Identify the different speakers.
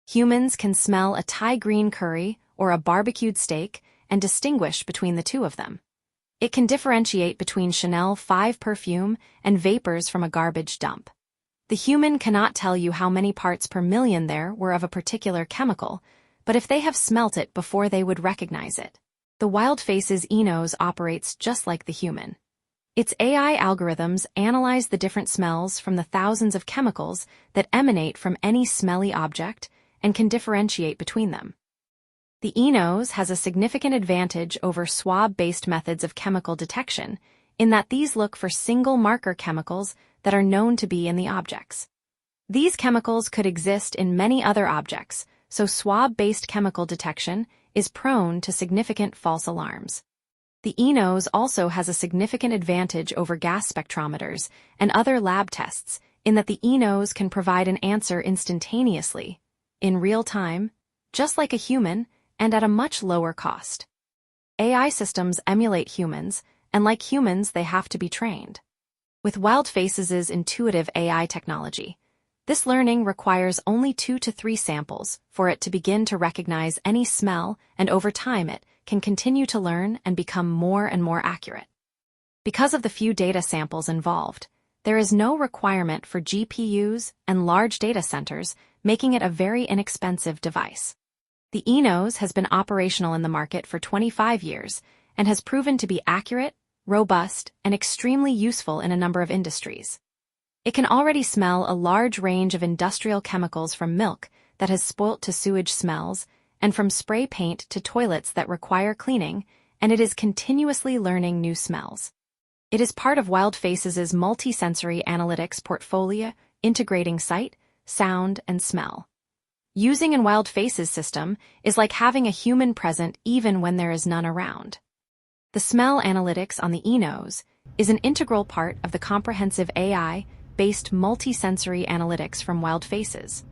Speaker 1: Humans can smell a Thai green curry or a barbecued steak and distinguish between the two of them. It can differentiate between Chanel 5 perfume and vapors from a garbage dump. The human cannot tell you how many parts per million there were of a particular chemical, but if they have smelt it before, they would recognize it. The WildFaces eNose operates just like the human. Its AI algorithms analyze the different smells from the thousands of chemicals that emanate from any smelly object and can differentiate between them. The eNose has a significant advantage over swab-based methods of chemical detection in that these look for single marker chemicals that are known to be in the objects. These chemicals could exist in many other objects, so swab-based chemical detection is prone to significant false alarms. The eNose also has a significant advantage over gas spectrometers and other lab tests in that the eNose can provide an answer instantaneously, in real time, just like a human, and at a much lower cost. AI systems emulate humans, and like humans, they have to be trained. With WildFaces' intuitive AI technology, this learning requires only 2 to 3 samples for it to begin to recognize any smell, and over time it can continue to learn and become more and more accurate. Because of the few data samples involved, there is no requirement for GPUs and large data centers, making it a very inexpensive device. The eNose has been operational in the market for 25 years and has proven to be accurate, robust, and extremely useful in a number of industries. It can already smell a large range of industrial chemicals from milk that has spoilt to sewage smells, and from spray paint to toilets that require cleaning, and it is continuously learning new smells. It is part of WildFaces' multi-sensory analytics portfolio, integrating sight, sound, and smell. Using a WildFaces system is like having a human present even when there is none around. The smell analytics on the eNose is an integral part of the comprehensive AI-based multi-sensory analytics from WildFaces.